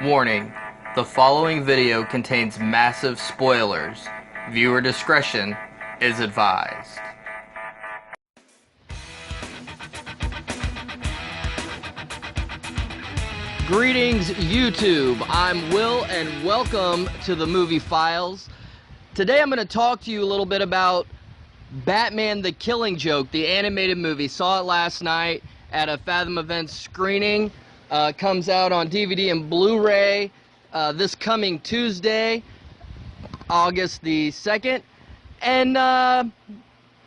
Warning, the following video contains massive spoilers. Viewer discretion is advised. Greetings, YouTube. I'm Will, and welcome to the Movie Files. Today I'm going to talk to you a little bit about Batman the Killing Joke, the animated movie. Saw it last night at a Fathom Events screening. Comes out on DVD and Blu-ray this coming Tuesday, August the 2nd. And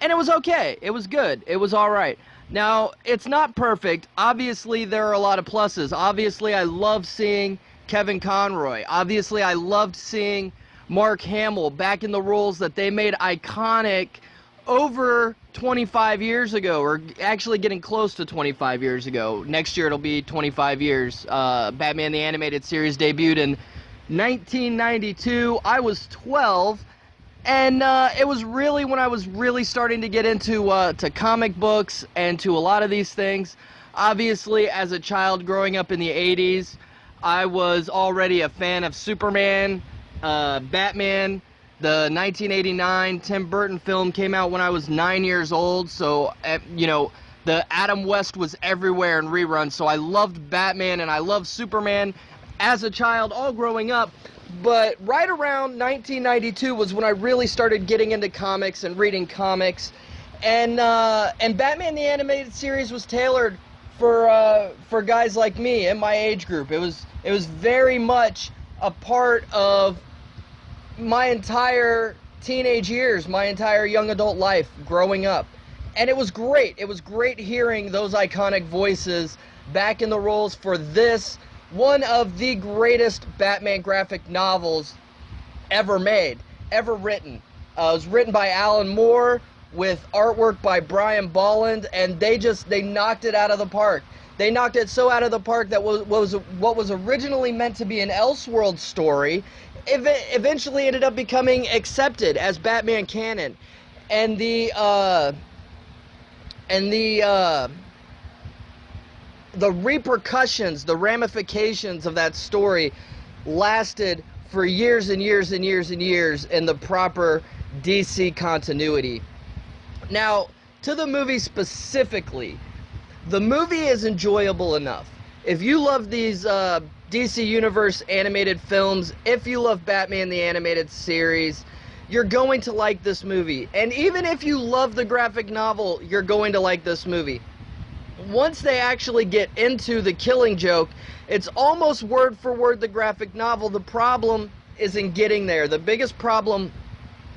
it was okay. It was good. It was all right. Now, it's not perfect. Obviously, there are a lot of pluses. Obviously, I love seeing Kevin Conroy. Obviously, I loved seeing Mark Hamill back in the roles that they made iconic over 25 years ago, or actually getting close to 25 years ago. Next year it'll be 25 years. Batman the Animated Series debuted in 1992. I was 12, and it was really when I was really starting to get into to comic books and to a lot of these things. Obviously, as a child growing up in the 80s, I was already a fan of Superman, Batman. The 1989 Tim Burton film came out when I was 9 years old, so, you know, the Adam West was everywhere in reruns, so I loved Batman and I loved Superman as a child, all growing up. But right around 1992 was when I really started getting into comics and reading comics, and Batman the Animated Series was tailored for guys like me in my age group. It was very much a part of my entire teenage years, my entire young adult life growing up. And it was great. It was great hearing those iconic voices back in the roles for this, one of the greatest Batman graphic novels ever made, ever written. It was written by Alan Moore with artwork by Brian Bolland, and they knocked it out of the park. They knocked it so out of the park that what was originally meant to be an Elseworld story eventually ended up becoming accepted as Batman canon, and the repercussions, the ramifications of that story lasted for years and years and years and years in the proper DC continuity. Now, to the movie specifically, the movie is enjoyable enough. If you love these DC Universe animated films, if you love Batman the Animated Series, you're going to like this movie. And even if you love the graphic novel, you're going to like this movie. Once they actually get into The Killing Joke, it's almost word for word the graphic novel. The problem is in getting there. The biggest problem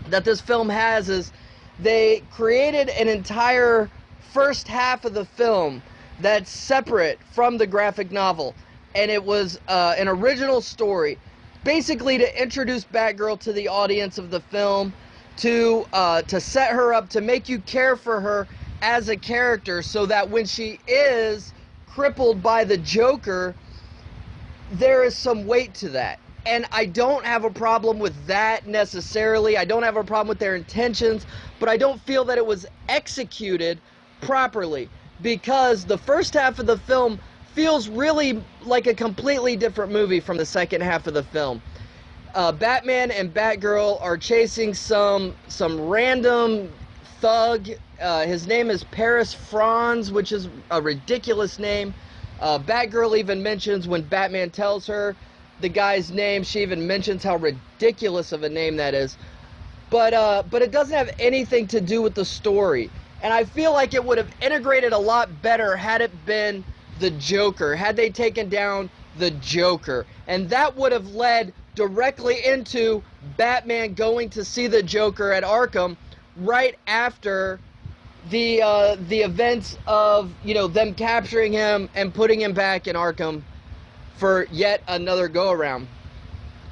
that this film has is they created an entire first half of the film that's separate from the graphic novel. And it was an original story, basically to introduce Batgirl to the audience of the film, to set her up, to make you care for her as a character, so that when she is crippled by the Joker, there is some weight to that. And I don't have a problem with that necessarily. I don't have a problem with their intentions, but I don't feel that it was executed properly, because the first half of the film feels really like a completely different movie from the second half of the film. Batman and Batgirl are chasing some random thug. His name is Paris Franz, which is a ridiculous name. Batgirl even mentions, when Batman tells her the guy's name, she even mentions how ridiculous of a name that is. But it doesn't have anything to do with the story. And I feel like it would have integrated a lot better had it been the Joker, had they taken down the Joker. And that would have led directly into Batman going to see the Joker at Arkham right after the events of, you know, them capturing him and putting him back in Arkham for yet another go-around.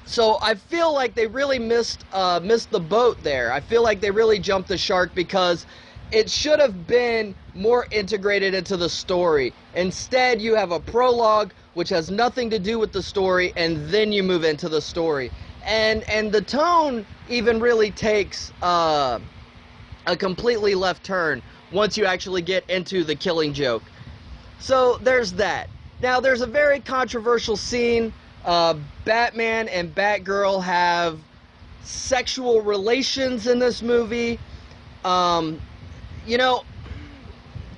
So I feel like they really missed the boat there. I feel like they really jumped the shark, because it should have been more integrated into the story. Instead, you have a prologue which has nothing to do with the story, and then you move into the story. And the tone even really takes a completely left turn once you actually get into The Killing Joke. So there's that. Now, there's a very controversial scene Batman and Batgirl have sexual relations in this movie. You know,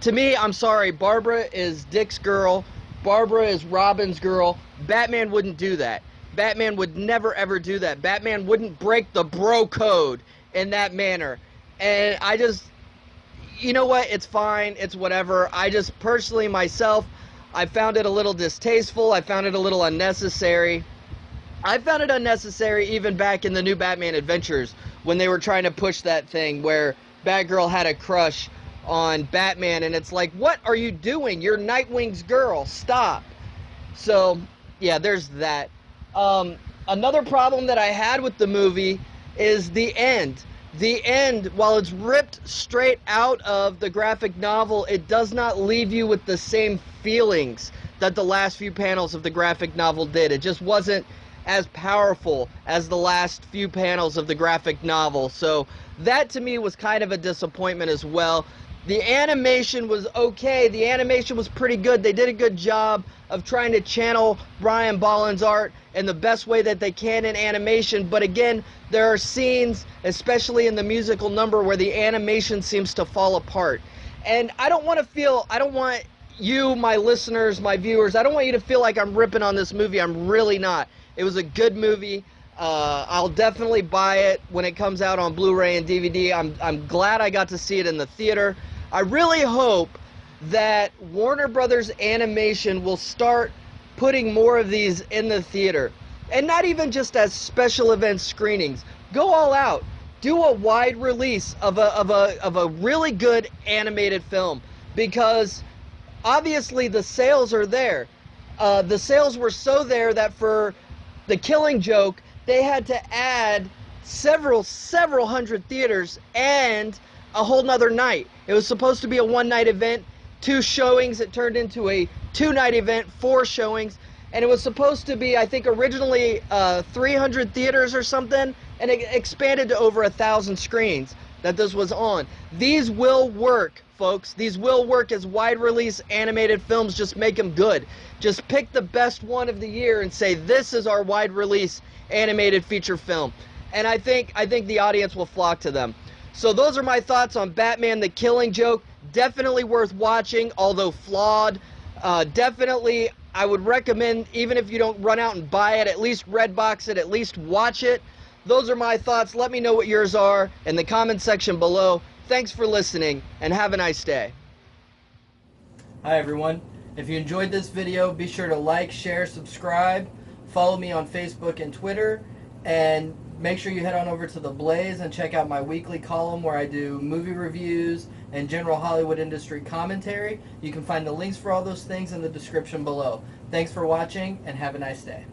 to me, I'm sorry, Barbara is Dick's girl. Barbara is Robin's girl. Batman wouldn't do that. Batman would never ever do that. Batman wouldn't break the bro code in that manner. And I just, you know what, it's fine, it's whatever. I just personally myself, I found it a little distasteful. I found it a little unnecessary. I found it unnecessary even back in the new Batman Adventures when they were trying to push that thing where Batgirl had a crush on Batman, and it's like, what are you doing? You're Nightwing's girl. Stop. So, yeah, there's that. Another problem that I had with the movie is the end. The end, while it's ripped straight out of the graphic novel, it does not leave you with the same feelings that the last few panels of the graphic novel did. It just wasn't as powerful as the last few panels of the graphic novel. So that to me was kind of a disappointment as well. The animation was okay. The animation was pretty good. They did a good job of trying to channel Brian Bolland's art in the best way that they can in animation. But again, there are scenes, especially in the musical number, where the animation seems to fall apart. And I don't want you, my listeners, my viewers, I don't want you to feel like I'm ripping on this movie. I'm really not. It was a good movie. I'll definitely buy it when it comes out on Blu-ray and DVD. I'm glad I got to see it in the theater. I really hope that Warner Brothers Animation will start putting more of these in the theater, and not even just as special event screenings. Go all out. Do a wide release of a really good animated film, because obviously the sales are there. The sales were so there that for The Killing Joke, they had to add several hundred theaters and a whole nother night. It was supposed to be a one-night event, 2 showings. It turned into a 2-night event, 4 showings, and it was supposed to be, I think, originally 300 theaters or something, and it expanded to over 1,000 screens that this was on. These will work, folks. These will work as wide release animated films. Just make them good. Just pick the best one of the year and say, this is our wide release animated feature film. And I think the audience will flock to them. So those are my thoughts on Batman the Killing Joke. Definitely worth watching, although flawed. Definitely, I would recommend, even if you don't run out and buy it, at least Redbox it, at least watch it. Those are my thoughts. Let me know what yours are in the comment section below. Thanks for listening, and have a nice day. Hi everyone. If you enjoyed this video, be sure to like, share, subscribe, follow me on Facebook and Twitter, and make sure you head on over to TheBlaze and check out my weekly column where I do movie reviews and general Hollywood industry commentary. You can find the links for all those things in the description below. Thanks for watching, and have a nice day.